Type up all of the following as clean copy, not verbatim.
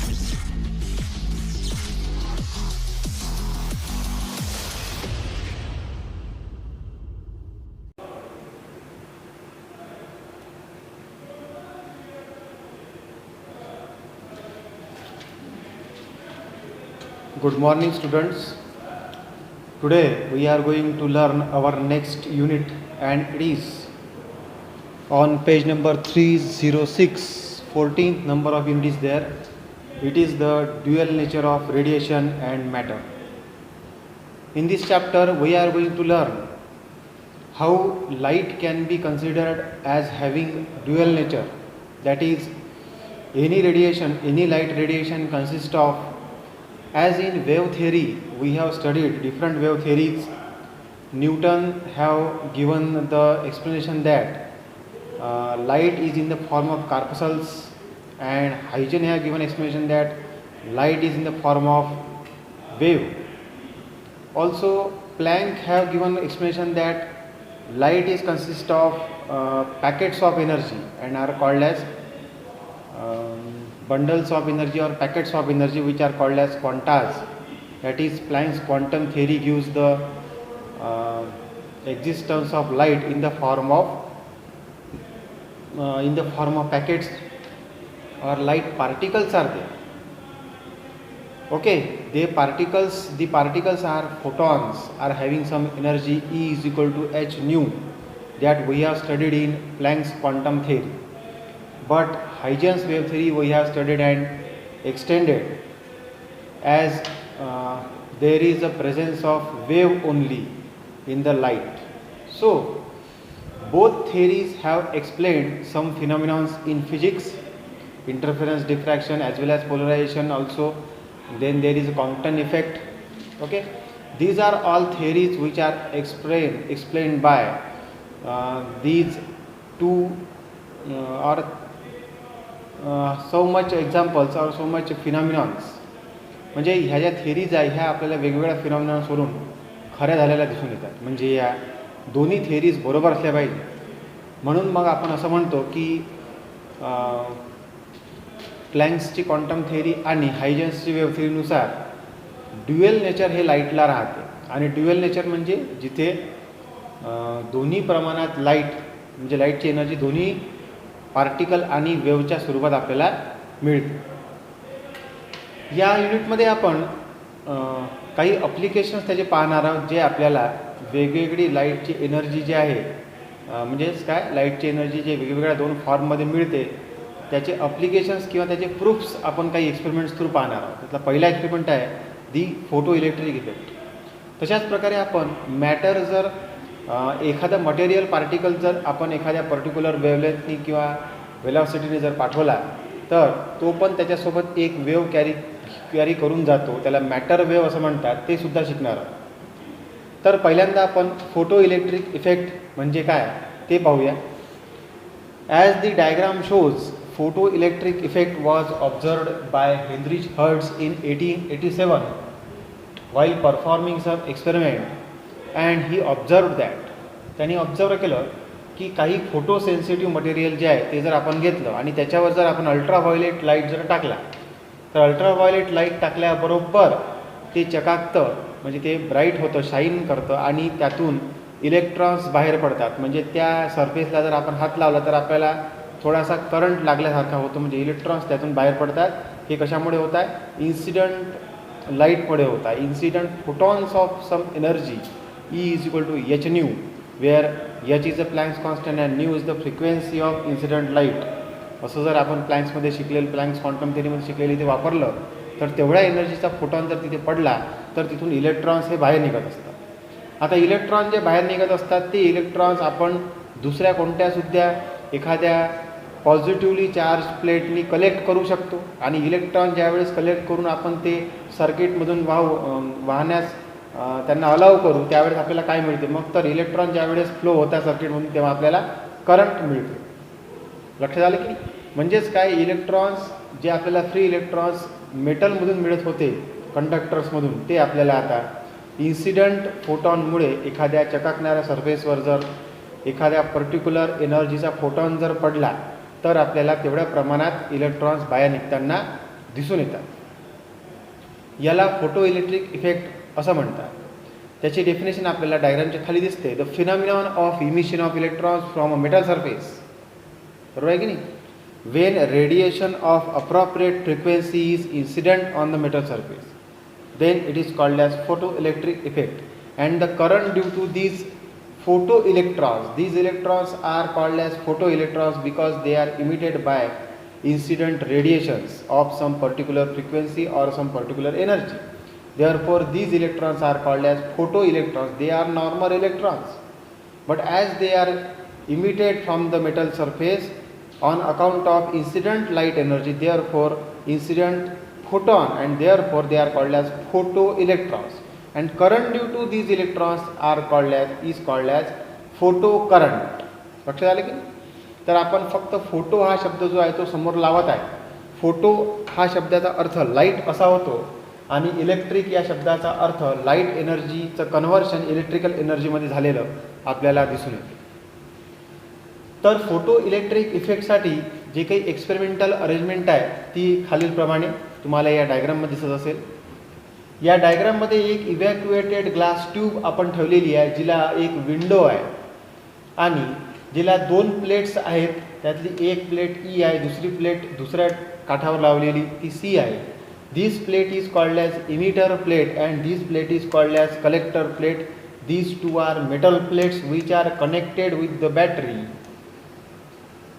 Good morning, students. Today we are going to learn our next unit, and it is on page number 306, 14th number of unit is there. It is the dual nature of radiation and matter. In this chapter we are going to learn how light can be considered as having dual nature. That is, any light radiation consists of, as in wave theory we have studied different wave theories. Newton have given the explanation that light is in the form of corpuscles, and Huygens have given explanation that light is in the form of wave. Also Planck have given explanation that light is consist of packets of energy and are called as bundles of energy or packets of energy, which are called as quantas. That is, Planck's quantum theory gives the existence of light in the form of packets, or light particles are there. Okay, the particles are photons, are having some energy E is equal to h nu, that we have studied in Planck's quantum theory. But Huygens wave theory we have studied and extended, as there is a presence of wave only in the light. So both theories have explained some phenomena in physics, interference, diffraction, as well as polarization also. Then there is a Compton effect. Okay, these are all theories which are explained by these two so much examples or so much phenomenons. म्हणजे ह्या ज्या theories आहे ह्या आपल्याला वेगवेगळ्या फिनॉमिनॉन्सवरून खऱ्या झालेल्या दिसून येतात. म्हणजे या दोन्ही थिअरीज बरोबर असल्या पाहिजे. म्हणून मग आपण असं म्हणतो की प्लँक्सची क्वांटम थिअरी आणि हायजेन्सची वेव्ह थिअरीनुसार ड्युएल नेचर हे लाईटला राहते. आणि ड्युएल नेचर म्हणजे जिथे दोन्ही प्रमाणात लाईट, म्हणजे लाईटची एनर्जी दोन्ही पार्टिकल आणि वेव्हच्या स्वरूपात आपल्याला मिळते. या युनिटमध्ये आपण काही ॲप्लिकेशन्स त्याचे पाहणार आहोत, जे आपल्याला वेगवेगळी लाईटची एनर्जी जी आहे, म्हणजेच काय, लाईटची एनर्जी जे वेगवेगळ्या दोन फॉर्ममध्ये मिळते त्याचे ॲप्लिकेशन्स किंवा त्याचे प्रूफ्स आपण काही एक्सपेरिमेंट्स थ्रू पाहणार आहोत. त्यातला पहिला एक्सपेरिमेंट आहे दी फोटो इलेक्ट्रिक इफेक्ट. तशाच प्रकारे आपण मॅटर जर एखादा मटेरियल पार्टिकल जर आपण एखाद्या पर्टिक्युलर वेव्हलेंथनी किंवा वेलॉसिटीने जर पाठवला तर तो पण त्याच्यासोबत एक वेव्ह कॅरी करून जातो, त्याला मॅटर वेव्ह असं म्हणतात, ते सुद्धा शिकणार आहोत. तर पहिल्यांदा आपण फोटो इलेक्ट्रिक इफेक्ट म्हणजे काय ते पाहूया. As the diagram shows, photoelectric effect was observed by Heinrich Hertz in 1887 while performing some experiment, and he observed that, त्यांनी ऑब्झर्व केलं की काही फोटो सेन्सिटिव्ह मटेरियल जे आहे ते जर आपण घेतलं आणि त्याच्यावर जर आपण अल्ट्राव्हायोलेट लाईट जर टाकला तर अल्ट्राव्हायोलेट लाईट टाकल्याबरोबर ते चकाकतं, म्हणजे ते ब्राईट होतं, शाईन करतं आणि त्यातून इलेक्ट्रॉन्स बाहेर पडतात. म्हणजे त्या सरफेसला जर आपण हात लावला तर आपल्याला थोडासा करंट लागल्यासारखा होतो, म्हणजे इलेक्ट्रॉन्स त्यातून बाहेर पडतात. हे कशामुळे होत आहे? इन्सिडंट लाईटमुळे होत आहे. Incident photons of some energy E is equal to H nu, where H is a Planck's constant and nu is the frequency of incident light. असं जर आपण प्लँक्समध्ये शिकलेलं, प्लँक्स क्वांटम थिअरीमध्ये शिकलेली ते वापरलं तर तेवढ्या एनर्जीचा फोटॉन जर तिथे पडला तर तिथून इलेक्ट्रॉन्स हे बाहेर निघत असतात. आता इलेक्ट्रॉन जे बाहेर निघत असतात ते इलेक्ट्रॉन्स आपण दुसऱ्या कोणत्यासुद्धा एखाद्या पॉझिटिव्हली चार्ज प्लेटनी कलेक्ट करू शकतो, आणि इलेक्ट्रॉन ज्यावेळेस कलेक्ट करून आपण ते सर्किटमधून वाहण्यास त्यांना अलाव करू त्यावेळेस आपल्याला काय मिळते? मग तर इलेक्ट्रॉन ज्यावेळेस फ्लो होता सर्किटमधून तेव्हा आपल्याला करंट मिळते. लक्षात आलं की? म्हणजेच काय, इलेक्ट्रॉन्स जे आपल्याला फ्री इलेक्ट्रॉन्स मेटलमधून मिळत होते कंडक्टर्समधून, ते आपल्याला आता इन्सिडंट फोटॉनमुळे एखाद्या चकाकणाऱ्या सरफेसवर जर एखाद्या पर्टिक्युलर एनर्जीचा फोटॉन जर पडला तर आपल्याला तेवढ्या प्रमाणात इलेक्ट्रॉन्स बाहेर निघताना दिसून येतात. याला फोटो इलेक्ट्रिक इफेक्ट असं म्हणतात. त्याची डेफिनेशन आपल्याला डायग्रामच्या खाली दिसते. The phenomenon of emission of electrons from a metal surface. बरोबर आहे की नाही? When radiation of appropriate frequency is incident on the metal surface, then it is called as photoelectric effect, and the current due to these electrons are called as photoelectrons because they are emitted by incident radiations of some particular frequency or some particular energy. Therefore these electrons are called as photoelectrons. They are normal electrons, but as they are emitted from the metal surface on account of incident light energy, therefore incident photon, and therefore they are called as photoelectrons, and current due to these electrons is called as photocurrent. लक्षात आलं की? तर आपण फक्त photo हा शब्द जो आहे तो समोर लावत आहे. फोटो हा शब्दाचा अर्थ लाईट असा होतो आणि इलेक्ट्रिक या शब्दाचा अर्थ लाईट एनर्जीचं कन्व्हर्शन इलेक्ट्रिकल एनर्जीमध्ये झालेलं आपल्याला दिसून येते. तर फोटो इलेक्ट्रिक इफेक्टसाठी जे काही एक्सपेरिमेंटल अरेंजमेंट आहे ती खालीलप्रमाणे तुम्हाला या डायग्राममध्ये दिसत असेल. या डायग्राममध्ये एक इव्हॅक्युएटेड ग्लास ट्यूब आपण ठेवलेली आहे, जिला एक विंडो आहे आणि जिला 2 प्लेट्स आहेत. त्यातली एक प्लेट ई आहे, दुसरी प्लेट दुसऱ्या काठावर लावलेली ती सी आहे. This plate is called as emitter plate and this plate is called as collector plate. These two are metal plates which are connected with the battery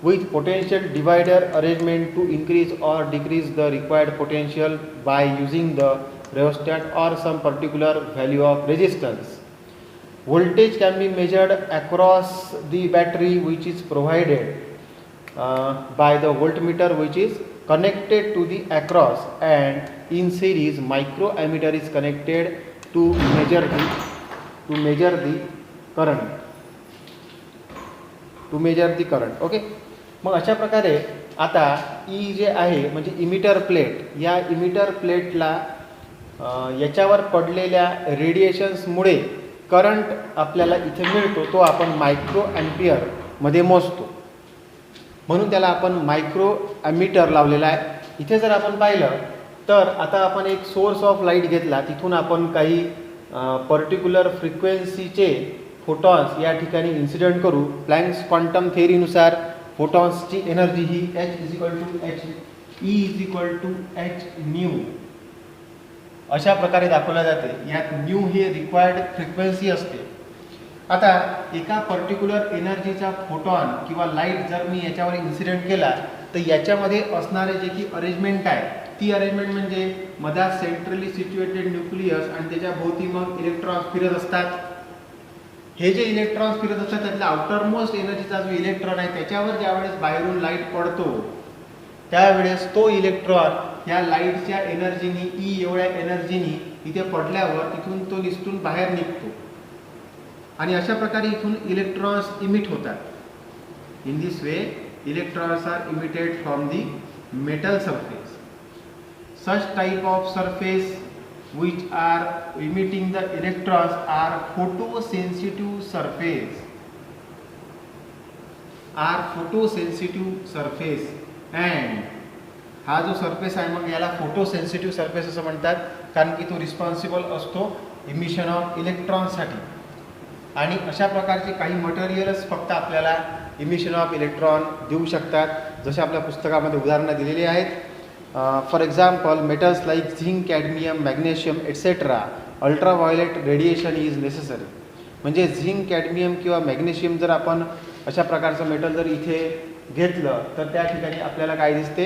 with potential divider arrangement to increase or decrease the required potential by using the rheostat or some particular value of resistance. Voltage can be measured across the battery which is provided by the voltmeter which is connected to the across, and in series microammeter is connected to measure the current. Okay. मग अशा प्रकारे आता E जे आहे म्हणजे emitter plate, या emitter प्लेटला याच्यावर पडलेल्या रेडिएशन्समुळे करंट आपल्याला इथे मिळतो, तो आपण मायक्रो ॲम्पियरमध्ये मोजतो. म्हणून त्याला आपण मायक्रो ॲमीटर लावलेला आहे. इथे जर आपण पाहिलं तर आता आपण एक सोर्स ऑफ लाईट घेतला, तिथून आपण काही पर्टिक्युलर फ्रिक्वेन्सीचे फोटॉन्स या ठिकाणी इन्सिडेंट करू. प्लँक्स क्वांटम थेअरीनुसार फोटॉन्सची एनर्जी ही h=E=h अशा प्रकारे दाखवल्या जाते. यात न्यू हे रिक्वायर्ड फ्रिक्वेन्सी असते. आता एका पर्टिक्युलर एनर्जीचा फोटॉन किंवा लाईट जर मी याच्यावर इन्सिडेंट केला तर याच्यामध्ये असणारे जे की अरेंजमेंट आहे ती अरेंजमेंट म्हणजे मधात सेंट्रली सिच्युएटेड न्यूक्लियस आणि त्याच्या भोवती मग इलेक्ट्रॉन्स फिरत असतात. हे जे इलेक्ट्रॉन्स फिरत असतात त्यातला आउटरमोस्ट एनर्जीचा जो इलेक्ट्रॉन आहे त्याच्यावर ज्यावेळेस बाहेरून लाईट पडतो त्यावेळेस तो इलेक्ट्रॉन या लाईटच्या एनर्जीनी ई एवढ्या एनर्जीनी इथे पडल्यावर तिथून तो निसटून बाहेर निघतो आणि अशा प्रकारे इथून इलेक्ट्रॉन्स इमिट होतात. In this way electrons are emitted from the metal surface. Such type of surface which are emitting the electrons are photosensitive surface. And हा जो सरफेस आहे मग याला फोटोसेन्सिटिव्ह सरफेस असं म्हणतात, कारण की तो रिस्पॉन्सिबल असतो इमिशन ऑफ इलेक्ट्रॉनसाठी. आणि अशा प्रकारचे काही मटेरियल्स फक्त आपल्याला इमिशन ऑफ इलेक्ट्रॉन देऊ शकतात, जसे आपल्या पुस्तकामध्ये उदाहरणं दिलेली आहेत. For example, metals like zinc, cadmium, magnesium, etc. ultraviolet radiation is necessary. म्हणजे झिंक, कॅडमियम किंवा मॅग्नेशियम जर आपण अशा प्रकारचं मेटल जर इथे घेतलं तर त्या ठिकाणी आपल्याला काय दिसते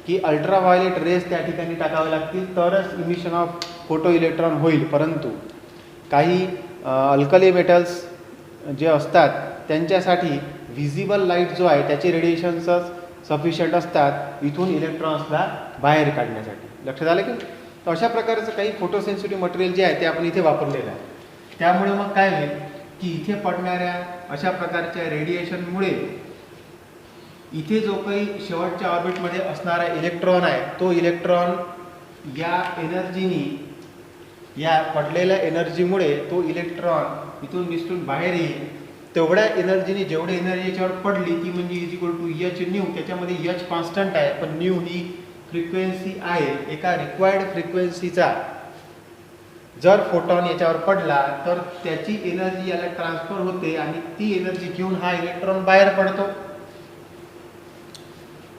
की अल्ट्राव्हायोलेट रेस त्या ठिकाणी टाकावे लागतील तरच इमिशन ऑफ फोटो इलेक्ट्रॉन होईल. परंतु काही अल्कली मेटल्स जे असतात त्यांच्यासाठी व्हिजिबल लाईट जो आहे त्याचे रेडिएशन्सच सफिशियंट असतात इथून इलेक्ट्रॉन्सला बाहेर काढण्यासाठी. लक्षात आलं की? तर अशा प्रकारचं काही फोटोसेन्सिटिव्ह मटेरियल जे आहे ते आपण इथे वापरलेलं आहे. त्यामुळे मग काय होईल की इथे पडणाऱ्या अशा प्रकारच्या रेडिएशनमुळे इथे जो काही शेवटच्या ऑर्बिटमध्ये असणारा इलेक्ट्रॉन आहे तो इलेक्ट्रॉन या एनर्जीनी, या पडलेल्या एनर्जीमुळे तो इलेक्ट्रॉन इथून निसटून बाहेर येईल. तेवढ्या एनर्जीने जेवढी एनर्जी याच्यावर पडली ती म्हणजे is equal to H nu. त्याच्यामध्ये एच कॉन्स्टंट आहे पण न्यू ही फ्रिक्वेन्सी आहे, एका रिक्वायर्ड फ्रिक्वेन्सीचा जर फोटॉन याच्यावर पडला तर त्याची एनर्जी याला ट्रान्सफर होते आणि ती एनर्जी घेऊन हा इलेक्ट्रॉन बाहेर पडतो.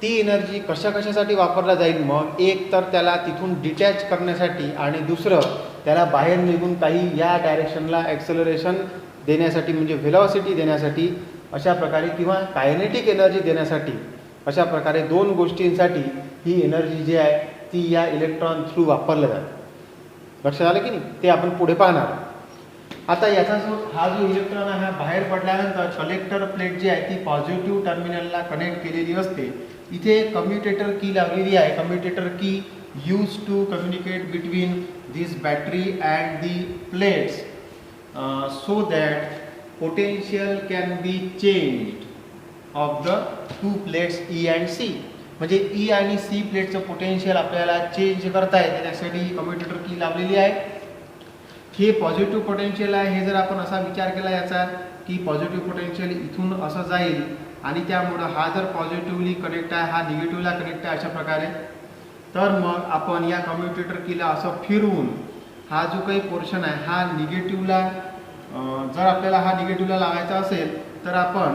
ती एनर्जी कशासाठी वापरला जाईल? मग एक तर त्याला तिथून डिटॅच करण्यासाठी आणि दुसरं त्याला बाहेर निघून काही या डायरेक्शनला ॲक्सेलरेशन देण्यासाठी, म्हणजे व्हेलॉसिटी देण्यासाठी अशा प्रकारे, किंवा कायनेटिक एनर्जी देण्यासाठी, अशा प्रकारे दोन गोष्टींसाठी ही एनर्जी जी आहे ती या इलेक्ट्रॉन थ्रू वापरलं जाते. लक्षात आलं की नाही? ते आपण पुढे पाहणार. आता याचा हा जो इलेक्ट्रॉन आहे हा बाहेर पडल्यानंतर कलेक्टर प्लेट जी आहे ती पॉझिटिव्ह टर्मिनलला कनेक्ट केलेली असते. इथे कम्युटेटर की लावलेली आहे. कम्युटेटर की use to communicate between this battery and the plates so that potential can be changed of the two plates E and C. म्हणजे ई आणि सी प्लेटचं पोटेन्शियल आपल्याला चेंज करता येते, त्यासाठी ही कम्युटेटर की लावलेली आहे. हे पॉझिटिव्ह पोटेन्शियल आहे. हे जर आपण असा विचार केला याचा की पॉझिटिव्ह पोटेन्शियल इथून असं जाईल आणि त्यामुळं हा जर पॉझिटिव्हली कनेक्ट आहे, हा निगेटिव्हला कनेक्ट आहे अशा प्रकारे, तर मग आपण या कम्युटेटर कीला असं फिरवून हा जो काही पोर्शन आहे हा निगेटिव्हला, जर आपल्याला हा निगेटिव्हला लावायचा असेल तर आपण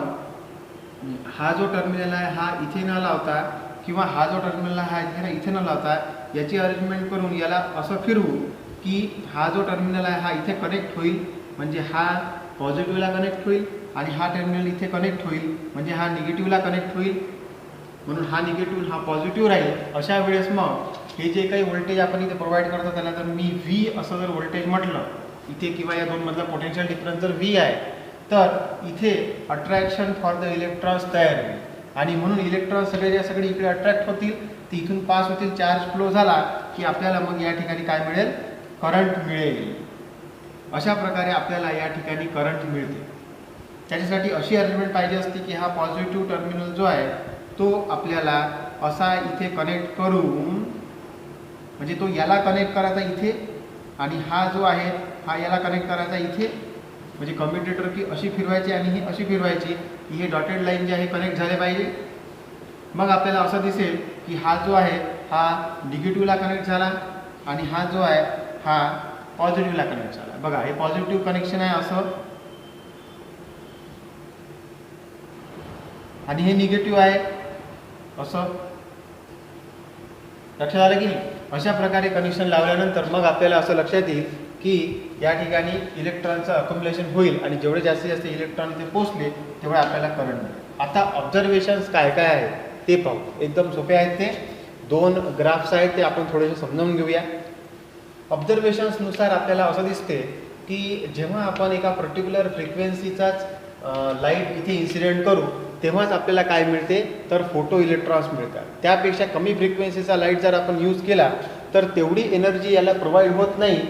हा जो टर्मिनल आहे हा इथे न लावता, किंवा हा जो टर्मिनल आहे हा इथे न लावता याची अरेंजमेंट करून याला असं फिरवू की हा जो टर्मिनल आहे हा इथे कनेक्ट होईल, म्हणजे हा पॉझिटिव्हला कनेक्ट होईल, आणि हा टर्मिनल इथे कनेक्ट होईल म्हणजे हा निगेटिव्हला कनेक्ट होईल. म्हणून हा निगेटिव्ह हा पॉझिटिव्ह राहील. अशा वेळेस मग हे जे काही व्होल्टेज आपण इथे प्रोव्हाइड करतो त्याला जर मी V असं जर व्होल्टेज म्हटलं इथे, किंवा या दोन मधला पोटेन्शियल डिफरन्स जर V आहे, तर इथे अट्रॅक्शन फॉर द इलेक्ट्रॉन्स तयार होईल आणि म्हणून इलेक्ट्रॉन सगळे इकडे अट्रॅक्ट होतील, ते इथून पास होतील. चार्ज फ्लो झाला की आपल्याला मग या ठिकाणी काय मिळेल? करंट मिळेल. अशा प्रकारे आपल्याला या ठिकाणी करंट मिळते. त्याच्यासाठी अशी अरेंजमेंट पाहिजे असते की हा पॉझिटिव्ह टर्मिनल जो आहे तो आपल्याला असा इथे कनेक्ट करून, म्हणजे तो याला कनेक्ट करायचा इथे आणि हा जो आहे हा याला कनेक्ट करायचा इथे, म्हणजे कम्युटेटर की अशी फिरवायची आणि ही अशी फिरवायची की हे डॉटेड लाईन जे आहे कनेक्ट झाले पाहिजे. मग आपल्याला असं दिसेल की हा जो आहे हा निगेटिव्हला कनेक्ट झाला आणि हा जो आहे हा पॉझिटिव्हला कनेक्ट झाला. बघा हे पॉझिटिव्ह कनेक्शन आहे असं, आणि हे निगेटिव्ह आहे असं. लक्षात आलं की नाही? अशा प्रकारे कनेक्शन लावल्यानंतर मग आपल्याला असं लक्षात येईल की या ठिकाणी इलेक्ट्रॉनचं अक्युमुलेशन होईल आणि जेवढे जास्तीत जास्त इलेक्ट्रॉन ते पोचले तेवढे आपल्याला करंट मिळेल. आता ऑब्झर्वेशन्स काय काय आहेत ते पाहू. एकदम सोपे आहेत ते. दोन ग्राफ्स आहेत ते आपण थोडेसे समजावून घेऊया. ऑब्झर्वेशन्सनुसार आपल्याला असं दिसते की जेव्हा आपण एका पर्टिक्युलर फ्रिक्वेन्सीचाच लाईट इथे इन्सिडेंट करू तेव्हाच आपल्याला काय मिळते? तर फोटो इलेक्ट्रॉन्स मिळतात. त्यापेक्षा कमी फ्रिक्वेन्सीचा लाईट जर आपण यूज केला तर तेवढी एनर्जी याला प्रोव्हाइड होत नाही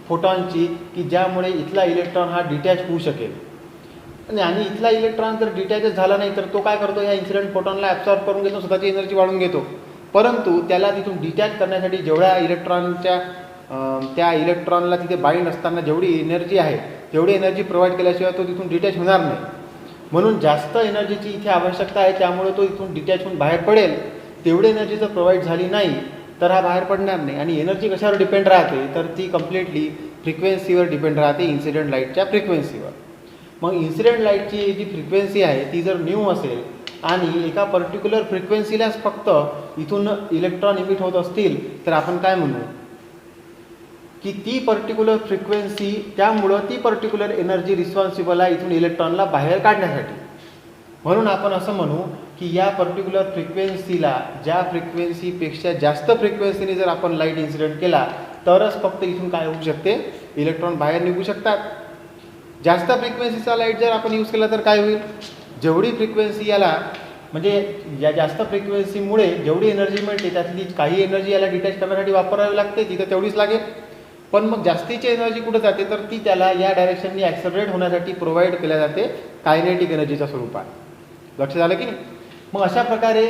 फोटॉनची, की ज्यामुळे इथला इलेक्ट्रॉन हा डिटॅच होऊ शकेल. आणि इथला इलेक्ट्रॉन जर डिटॅचच झाला नाही तर तो काय करतो? या इन्सिडेंट फोटॉनला ॲब्सॉर्ब करून घेतो, स्वतःची एनर्जी वाढवून घेतो. परंतु त्याला तिथून डिटॅच करण्यासाठी जेवढ्या इलेक्ट्रॉनच्या त्या इलेक्ट्रॉनला तिथे बाइंड असताना जेवढी एनर्जी आहे तेवढी एनर्जी प्रोव्हाइड केल्याशिवाय तो तिथून डिटॅच होणार नाही. म्हणून जास्त एनर्जीची इथे आवश्यकता आहे, त्यामुळे तो इथून डिटॅच होऊन बाहेर पडेल. तेवढी एनर्जी जर प्रोव्हाइड झाली नाही तर हा बाहेर पडणार नाही. आणि एनर्जी कशावर डिपेंड राहते? तर ती कम्प्लिटली फ्रिक्वेन्सीवर डिपेंड राहते, इन्सिडेंट लाईटच्या फ्रिक्वेन्सीवर. मग इन्सिडेंट लाईटची जी फ्रिक्वेन्सी आहे ती जर न्यू असेल आणि एका पर्टिक्युलर फ्रिक्वेन्सीलाच फक्त इथून इलेक्ट्रॉन इमिट होत असतील तर आपण काय म्हणू? की ती पर्टिक्युलर फ्रिक्वेन्सी, त्यामुळं ती पर्टिक्युलर एनर्जी रिस्पॉन्सिबल आहे इथून इलेक्ट्रॉनला बाहेर काढण्यासाठी. म्हणून आपण असं म्हणू की या पर्टिक्युलर फ्रिक्वेन्सीला, ज्या फ्रिक्वेन्सीपेक्षा जास्त फ्रिक्वेन्सीने जर आपण लाईट इन्सिडेंट केला तरच फक्त इथून काय होऊ शकते? इलेक्ट्रॉन बाहेर निघू शकतात. जास्त फ्रिक्वेन्सीचा लाईट जर आपण यूज केला तर काय होईल? जेवढी फ्रिक्वेन्सी याला, म्हणजे या जास्त फ्रिक्वेन्सीमुळे जेवढी एनर्जी मिळते त्यातली काही एनर्जी याला डिटॅच करण्यासाठी वापरावी लागते, तिथं तेवढीच लागेल. पण मग जास्तीची एनर्जी कुठं जाते? तर ती त्याला या डायरेक्शननी ॲक्सलरेट होण्यासाठी प्रोव्हाइड केल्या जाते कायनेटिक एनर्जीच्या स्वरूपात. लक्षात आलं की नाही? मग अशा प्रकारे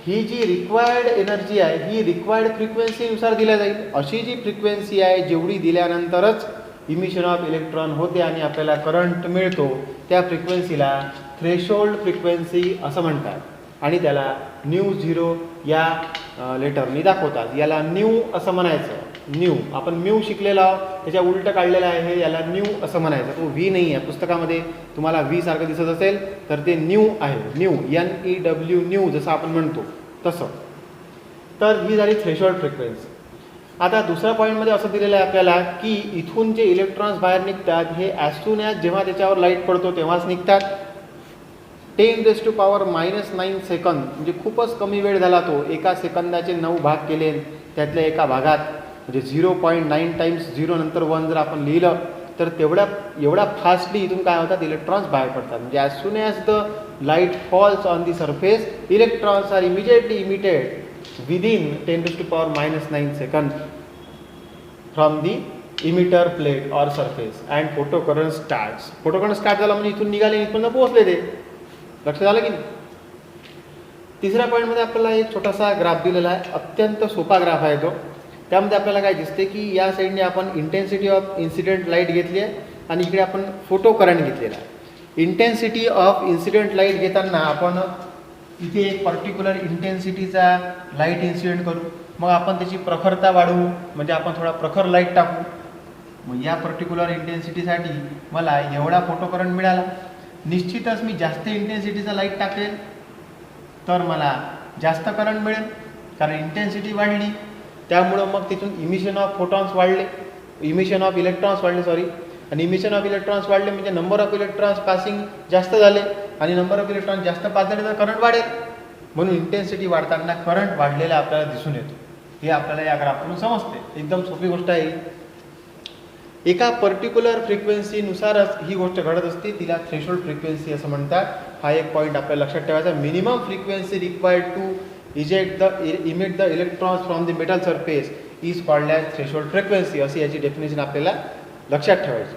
ही जी रिक्वायर्ड एनर्जी आहे ही रिक्वायर्ड फ्रिक्वेन्सीनुसार दिल्या जाईल. अशी जी फ्रिक्वेन्सी आहे जेवढी दिल्यानंतरच इमिशन ऑफ इलेक्ट्रॉन होते आणि आपल्याला करंट मिळतो, त्या फ्रिक्वेन्सीला थ्रेशोल्ड फ्रिक्वेन्सी असं म्हणतात आणि त्याला न्यू झिरो या लेटरनी दाखवतात. याला न्यू असं म्हणायचं. न्यू आपण म्यू शिकलेला त्याच्या उलटं काढलेलं आहे, याला न्यू असं म्हणायचं. तो व्ही नाही आहे. पुस्तकामध्ये तुम्हाला व्ही सारखं दिसत असेल तर ते न्यू आहे. न्यू NEW न्यू जसं आपण म्हणतो तसं. तर ही झाली थ्रेशोल्ड फ्रिक्वेन्सी. आता दुसऱ्या पॉईंटमध्ये असं दिलेलं आहे आपल्याला की इथून जे इलेक्ट्रॉन्स बाहेर निघतात हे ॲज सून ॲज जेव्हा त्याच्यावर लाईट पडतो तेव्हाच निघतात. 10⁻⁹ सेकंद म्हणजे खूपच कमी वेळ झाला तो. एका सेकंदाचे 9 भाग केले, त्यातल्या एका भागात म्हणजे 0.9 टाइम्स 0 नंतर 1 जर आपण लिहिलं तर एवढा फास्टली इथून काय होतात इलेक्ट्रॉन्स बाहेर पडतात. म्हणजे as soon as the light falls on the surface electrons are immediately emitted within 10⁻⁹ second from the emitter plate or surface and photocurrent starts. photocurrent start झाला म्हणजे इथून निघाले इथपर्यंत पोहोचले ते. लक्षात आलं की नाही. तिसऱ्या पॉईंटमध्ये आपल्याला एक छोटासा ग्राफ दिलेला आहे. अत्यंत सोपा ग्राफ आहे तो. त्यामध्ये आपल्याला काय दिसते की या साईडने आपण इंटेन्सिटी ऑफ इन्सिडेंट लाईट घेतली आहे आणि इकडे आपण फोटो करंट घेतलेला आहे. इंटेन्सिटी ऑफ इन्सिडेंट लाईट घेताना आपण इथे एक पर्टिक्युलर इंटेन्सिटीचा लाईट इन्सिडेंट करू. मग आपण त्याची प्रखरता वाढवू म्हणजे आपण थोडा प्रखर लाईट टाकू. मग या पर्टिक्युलर इंटेन्सिटीसाठी मला एवढा फोटो करंट मिळाला. निश्चितच मी जास्त इंटेन्सिटीचा लाईट टाकेल तर मला जास्त करंट मिळेल कारण इंटेन्सिटी वाढली. त्यामुळं मग तिथून इमिशन ऑफ फोटॉन्स वाढले, इमिशन ऑफ इलेक्ट्रॉन्स वाढले आणि इमिशन ऑफ इलेक्ट्रॉन्स वाढले म्हणजे नंबर ऑफ इलेक्ट्रॉन्स पासिंग जास्त झाले आणि नंबर ऑफ इलेक्ट्रॉन्स जास्त पास झाले तर करंट वाढेल. म्हणून इंटेन्सिटी वाढताना करंट वाढलेला आपल्याला दिसून येतो. हे आपल्याला या ग्राफवरून समजते. एकदम सोपी गोष्ट आहे. एका पर्टिक्युलर फ्रिक्वेन्सीनुसारच ही गोष्ट घडत असते. तिला थ्रेशोल्ड फ्रिक्वेन्सी असं म्हणतात. हा एक पॉईंट आपल्याला लक्षात ठेवायचा. Minimum frequency required to emit the electrons from the metal surface is called as threshold frequency. अशी याची डेफिनेशन आपल्याला लक्षात ठेवायची.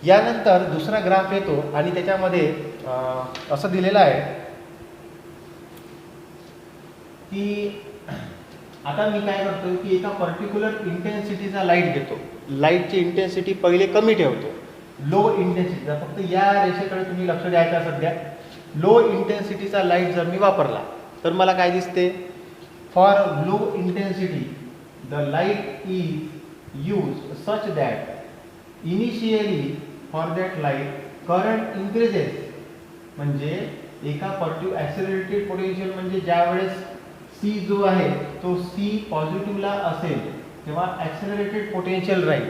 यानंतर दुसरा ग्राफ येतो आणि त्याच्यामध्ये असं दिलेलं आहे की आता मी काय करतो की एका पर्टिक्युलर इंटेन्सिटीचा लाईट घेतो. लाईटची इंटेन्सिटी पहिले कमी ठेवतो. लो इंटेन्सिटीचा फक्त या रेषेकडे तुम्ही लक्ष द्यायचं. सध्या लो इंटेन्सिटीचा लाईट जर मी वापरला तर मला काय दिसते. For low intensity the light is use such that initially for that light current increases. म्हणजे एका ॲक्सेलरेटेड पोटेन्शियल म्हणजे ज्या वेळेस C जो आहे तो C पॉझिटिव्हला असेल तेव्हा ॲक्सेलरेटेड पोटेन्शियल राहील.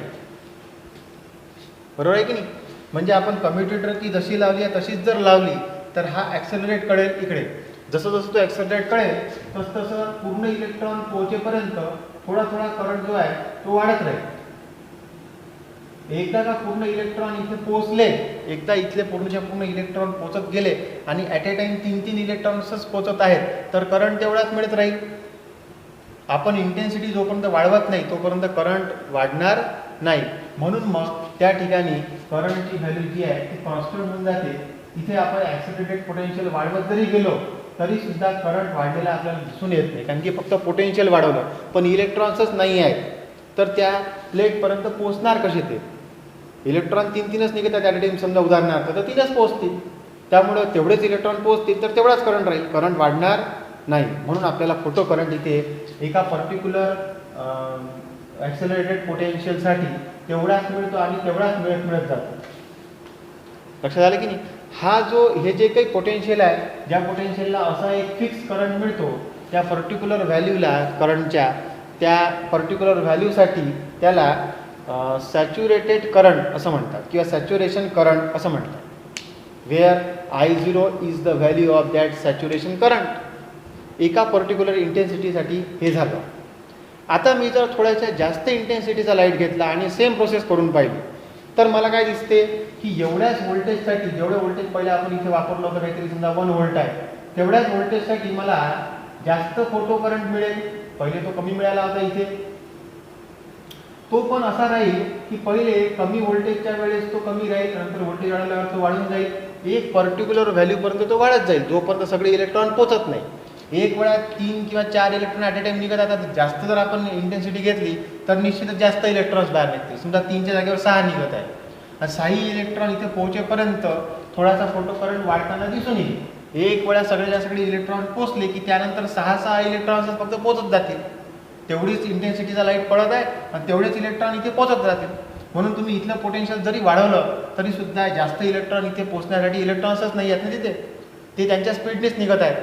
बरोबर आहे की नाही. म्हणजे आपण कम्युटेटर की जशी लावली आहे तशीच जर लावली तर हा ॲक्सेलरेट कळेल इकडे. जसं जसं तो ॲक्सेलरेट कळेल तसं तसं पूर्ण इलेक्ट्रॉन पोहोचेपर्यंत थोडा थोडा करंट जो आहे तो वाढत राहील. एकदा का पूर्ण इलेक्ट्रॉन इथे पोहोचले, एकदा इथले पूर्णच्या पूर्ण इलेक्ट्रॉन पोहोचत गेले आणि ॲट ए टाइम 3 इलेक्ट्रॉन्सच पोहोचत आहेत तर करंट तेवढाच मिळत राहील. आपण इंटेन्सिटी जोपर्यंत वाढवत नाही तोपर्यंत करंट वाढणार नाही. म्हणून मग त्या ठिकाणी करंटची व्हॅल्यू जी आहे ती कॉन्स्टंट होऊन जाते. इथे आपण ॲक्सेलरेटेड पोटेन्शियल वाढवत जरी गेलो तरी सुद्धा करंट वाढलेला आपल्याला दिसून येत नाही कारण की फक्त पोटेन्शियल वाढवलं पण इलेक्ट्रॉन्सच नाही आहेत. तर त्या प्लेटपर्यंत पोहोचणार कसे ते. इलेक्ट्रॉन 3च निघतात ॲट टाइम. समजा उदाहरणार्थ तर 3च पोहोचतील. त्यामुळं तेवढेच इलेक्ट्रॉन पोहोचतील तर तेवढाच करंट राहील. करंट वाढणार नाही. म्हणून आपल्याला फोटो करंट इथे एका पर्टिक्युलर ॲक्सेलरेटेड पोटेन्शियलसाठी तेवढाच मिळतो आणि तेवढाच मिळत जातो. लक्षात आलं की नाही. हे जे काही पोटेन्शियल आहे ज्या पोटेन्शियलला असा एक फिक्स करंट मिळतो त्या पर्टिक्युलर व्हॅल्यूला करंटच्या त्या पर्टिक्युलर व्हॅल्यूसाठी त्याला सॅच्युरेटेड करंट असं म्हणतात किंवा सॅच्युरेशन करंट असं म्हणतात. Where I0 is the value of that saturation current. एका पर्टिक्युलर इंटेन्सिटीसाठी हे झालं. आता मी जर थोड्याशा जास्त इंटेन्सिटीचा लाईट घेतला आणि सेम प्रोसेस करून पाहिली तर मला काय दिसते की एवढ्याच व्होल्टेजसाठी जेवढं व्होल्टेज पहिले आपण इथे वापरलं होतं काहीतरी समजा 1 व्होल्ट आहे तेवढ्याच व्होल्टेजसाठी मला जास्त फोटो करंट मिळेल. पहिले तो कमी मिळाला होता इथे. तो पण असा राहील की पहिले कमी व्होल्टेजच्या वेळेस तो कमी राहील नंतर व्होल्टेज वाढल्यावर तो वाढून जाईल. एक पर्टिक्युलर व्हॅल्यूपर्यंत तो वाढत जाईल जोपर्यंत सगळे इलेक्ट्रॉन पोचत नाही. एक वेळा 3 किंवा 4 इलेक्ट्रॉन ॲट ए टाइम निघत जातात. जास्त जर आपण इंटेन्सिटी घेतली तर निश्चितच जास्त इलेक्ट्रॉन्स बाहेर निघतील. समजा 3च्या जागेवर 6 निघत आहे आणि 6 इलेक्ट्रॉन इथे पोहोचेपर्यंत थोडासा फोटो करंट वाढताना दिसून येईल. एक वेळा सगळ्याच्या सगळे इलेक्ट्रॉन पोचले की त्यानंतर 6 इलेक्ट्रॉन्स फक्त पोचत जातील. तेवढीच इंटेन्सिटीचा लाईट पडत आहे आणि तेवढेच इलेक्ट्रॉन इथे पोचत जातील. म्हणून तुम्ही इथलं पोटेन्शियल जरी वाढवलं तरी सुद्धा जास्त इलेक्ट्रॉन इथे पोचण्यासाठी इलेक्ट्रॉन्सच नाही आहेत ना तिथे, ते त्यांच्या स्पीडनेच निघत आहेत.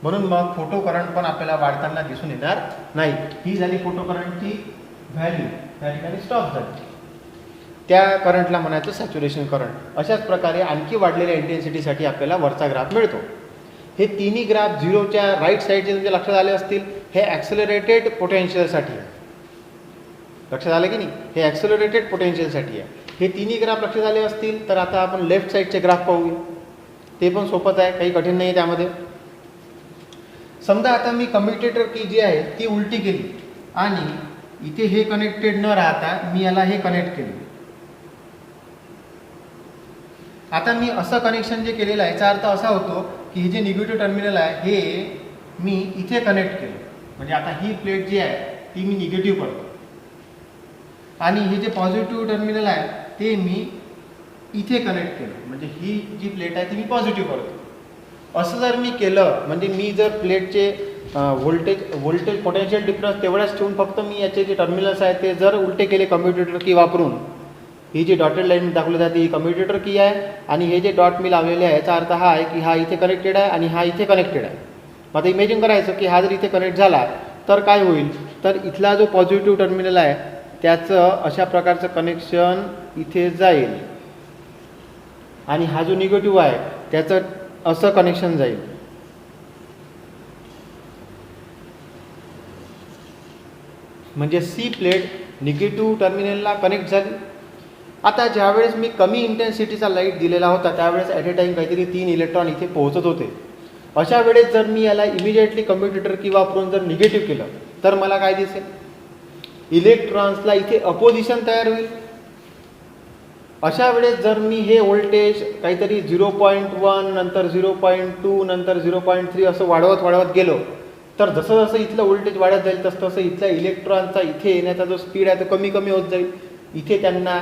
म्हणून मग फोटो करंट पण आपल्याला वाढताना दिसून येणार नाही. ही झाली फोटो करंटची व्हॅल्यू, त्या ठिकाणी स्टॉप झाली. त्या करंटला म्हणायचं सॅच्युरेशन करंट. अशाच प्रकारे आणखी वाढलेल्या इंटेन्सिटीसाठी आपल्याला वरचा ग्राफ मिळतो. हे तिन्ही ग्राफ 0च्या राईट साईडचे तुमच्या लक्षात आले असतील. हे ॲक्सेलरेटेड पोटेन्शियलसाठी आहे. लक्षात आलं की नाही, हे ॲक्सेलरेटेड पोटेन्शियलसाठी आहे. हे तिन्ही ग्राफ लक्षात आले असतील. तर आता आपण लेफ्ट साईडचे ग्राफ पाहूया. ते पण सोपंच आहे, काही कठीण नाही आहे त्यामध्ये. समजा आता मी कम्युटेटर की जी आहे ती उलटी केली आणि इथे हे कनेक्टेड न राहता मी याला हे कनेक्ट केले. आता मी असं कनेक्शन जे केलेलं आहे याचा अर्थ असा होतो की हे जे निगेटिव्ह टर्मिनल आहे हे मी इथे कनेक्ट केलं. म्हणजे आता ही प्लेट जी आहे ती मी निगेटिव्ह करतो आणि हे जे पॉझिटिव्ह टर्मिनल आहे ते मी इथे कनेक्ट केलं. म्हणजे ही जी प्लेट आहे ती मी पॉझिटिव्ह करतो. असं जर मी केलं म्हणजे मी जर प्लेटचे व्होल्टेज पोटेन्शियल डिफरन्स तेवढ्याच ठेवून फक्त मी याचे जे टर्मिनल्स आहेत ते जर उलटे केले कम्युटेटर की वापरून, ही जी डॉटेड लाईन दाखवली जाते ही कम्युटेटर की आहे आणि हे जे डॉट मी लावलेले आहे याचा अर्थ हा आहे की हा इथे कनेक्टेड आहे आणि हा इथे कनेक्टेड आहे. मग आता इमेजिन करायचं की हा जर इथे कनेक्ट झाला तर काय होईल, तर इथला जो पॉझिटिव्ह टर्मिनल आहे त्याचं अशा प्रकारचं कनेक्शन इथे जाईल आणि हा जो निगेटिव्ह आहे त्याचं असं कनेक्शन जाईल. म्हणजे सी प्लेट निगेटिव्ह टर्मिनलला कनेक्ट झाली. आता ज्यावेळेस मी कमी इंटेन्सिटीचा लाईट दिलेला होता त्यावेळेस ॲट ए टाईम काहीतरी 3 इलेक्ट्रॉन इथे पोहोचत होते. अशा वेळेस जर मी याला इमिजिएटली कम्युटेटर की वापरून जर निगेटिव्ह केलं तर मला काय दिसेल, इलेक्ट्रॉन्सला इथे अपोजिशन तयार होईल. अशा वेळेस जर मी हे व्होल्टेज काहीतरी 0.1 नंतर 0.2 नंतर 0.3 असं वाढवत गेलो तर जसं जसं इथलं व्होल्टेज वाढत जाईल तसं तसं इथल्या इलेक्ट्रॉनचा इथे येण्याचा जो स्पीड आहे तो कमी कमी होत जाईल. इथे त्यांना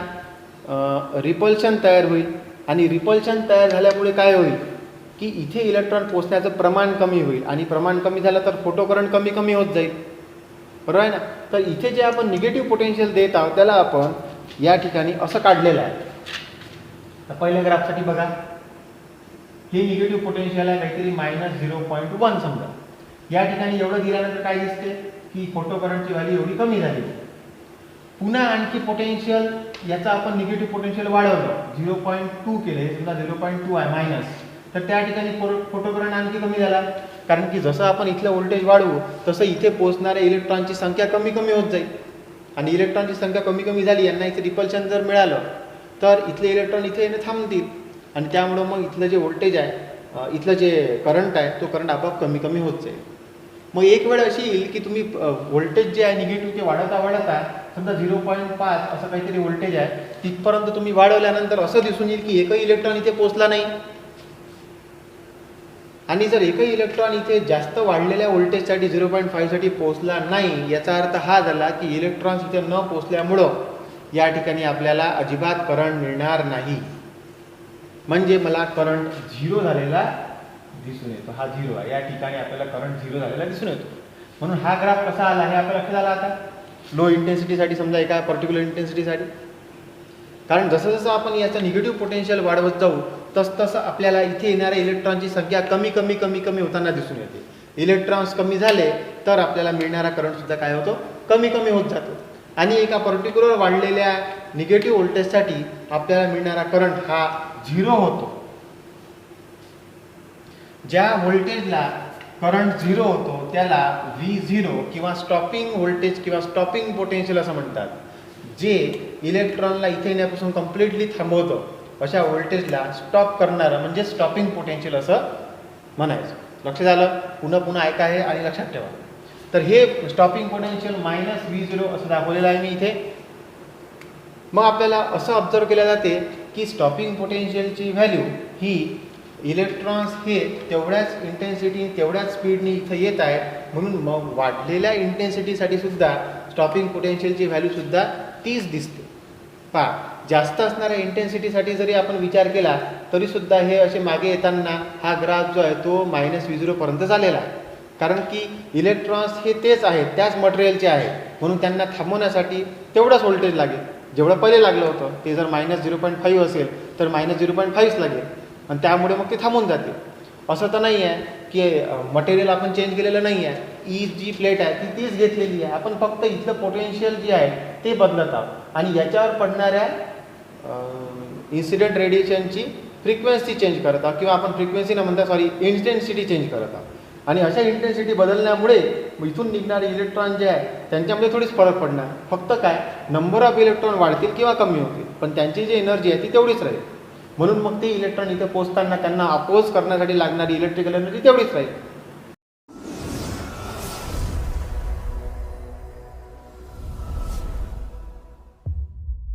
रिपल्शन तयार होईल आणि रिपल्शन तयार झाल्यामुळे काय होईल की इथे इलेक्ट्रॉन पोचण्याचं प्रमाण कमी होईल आणि प्रमाण कमी झालं तर फोटो करंट कमी कमी होत जाईल. बरोबर आहे ना. तर इथे जे आपण निगेटिव्ह पोटेन्शियल देत आहोत त्याला आपण या ठिकाणी असं काढलेलं आहे. तर पहिल्या ग्राफसाठी बघा, हे निगेटिव्ह पोटेन्शियल आहे काहीतरी -0.1 समजा. या ठिकाणी एवढं दिल्यानंतर काय दिसते की फोटो करंटची व्हॅल्यू एवढी कमी झाली. पुन्हा आणखी पोटेन्शियल याचा आपण निगेटिव्ह पोटेन्शियल वाढवलं, 0.2 केले, समजा 0.2 आहे मायनस, तर त्या ठिकाणी फोटो करंट आणखी कमी झाला. कारण की जसं आपण इथलं व्होल्टेज वाढवू तसं इथे पोहोचणाऱ्या इलेक्ट्रॉनची संख्या कमी कमी होत जाईल आणि इलेक्ट्रॉनची संख्या कमी कमी झाली, यांना इथे रिपल्शन जर मिळालं तर इथले इलेक्ट्रॉन इथे येणे थांबतील आणि त्यामुळं मग इथलं जे व्होल्टेज आहे, इथलं जे करंट आहे तो करंट आपोआप कमी कमी होत जाईल. मग एक वेळ अशी येईल की तुम्ही व्होल्टेज जे आहे निगेटिव्ह ते वाढवता समजा 0.5 असं काहीतरी व्होल्टेज आहे, तिथपर्यंत तुम्ही वाढवल्यानंतर असं दिसून येईल की एकही इलेक्ट्रॉन इथे पोचला नाही. आणि जर एकही इलेक्ट्रॉन इथे जास्त वाढलेल्या व्होल्टेजसाठी 0.5 साठी पोचला नाही याचा अर्थ हा झाला की इलेक्ट्रॉन्स इथे न पोचल्यामुळं या ठिकाणी आपल्याला अजिबात करंट मिळणार नाही. म्हणजे मला करंट 0 झालेला दिसून येतो. हा 0 आहे, या ठिकाणी आपल्याला करंट 0 झालेला दिसून येतो. म्हणून हा ग्राफ कसा आला हे आपल्या लक्षात आला. आता लो इंटेन्सिटीसाठी समजा एका पर्टिक्युलर इंटेन्सिटीसाठी, कारण जसं जसं आपण याचं निगेटिव्ह पोटेन्शियल वाढवत जाऊ तसं आपल्याला इथे येणाऱ्या इलेक्ट्रॉनची संख्या कमी कमी कमी कमी होताना दिसून येते. इलेक्ट्रॉन्स कमी झाले तर आपल्याला मिळणारा करंट सुद्धा काय होतो, कमी कमी होत जातो. आणि एका पर्टिक्युलर वाढलेल्या निगेटिव्ह व्होल्टेजसाठी आपल्याला मिळणारा करंट हा 0 होतो. ज्या व्होल्टेजला करंट 0 होतो त्याला V0 किंवा स्टॉपिंग व्होल्टेज किंवा स्टॉपिंग पोटेन्शियल असं म्हणतात. जे इलेक्ट्रॉनला इथे येण्यापासून कम्प्लिटली थांबवतं अशा व्होल्टेजला स्टॉप करणारं म्हणजे स्टॉपिंग पोटेन्शियल असं म्हणायचं. लक्षात आलं. पुन्हा पुन्हा ऐका हे आणि लक्षात ठेवा. तर हे स्टॉपिंग पोटेन्शियल -V0 असं दाखवलेलं आहे मी इथे. मग आपल्याला असं ऑब्झर्व केलं जाते की स्टॉपिंग पोटेन्शियलची व्हॅल्यू ही इलेक्ट्रॉन्स हे तेवढ्याच इंटेन्सिटी तेवढ्याच स्पीडने इथं येत आहेत म्हणून मग वाढलेल्या इंटेन्सिटीसाठी सुद्धा स्टॉपिंग पोटेन्शियलची व्हॅल्यू सुद्धा तीच दिसते. पहा जास्त असणाऱ्या इंटेन्सिटीसाठी जरी आपण विचार केला तरीसुद्धा हे असे मागे येताना हा ग्राफ जो आहे तो -V0पर्यंत झालेला आहे. कारण की इलेक्ट्रॉन्स हे तेच आहेत, त्याच मटेरियलचे आहेत, म्हणून त्यांना थांबवण्यासाठी तेवढंच व्होल्टेज लागेल जेवढं पहिले लागलं होतं. ते जर -0.5 असेल तर -0.5 लागेल आणि त्यामुळे मग ते थांबून जाते. असं तर नाही आहे की मटेरियल आपण चेंज केलेलं नाही आहे. ही जी प्लेट आहे ती तीच घेतलेली आहे, आपण फक्त इथलं पोटेन्शियल जे आहे ते बदलत आहोत आणि याच्यावर पडणाऱ्या इन्सिडेंट रेडिएशनची फ्रिक्वेन्सी चेंज करत आहोत, किंवा आपण फ्रिक्वेन्सी न म्हणता इंटेन्सिटी चेंज करत आहोत. आणि अशा इंटेन्सिटी बदलण्यामुळे इथून निघणारे इलेक्ट्रॉन जे आहे त्यांच्यामध्ये थोडीच फरक पडणार. फक्त काय, नंबर ऑफ इलेक्ट्रॉन वाढतील किंवा कमी होतील, पण त्यांची जी एनर्जी आहे ती तेवढीच राहील. म्हणून मग ते इलेक्ट्रॉन इथे पोचताना त्यांना अपोज करण्यासाठी लागणारी इलेक्ट्रिकल एनर्जी तेवढीच राहील.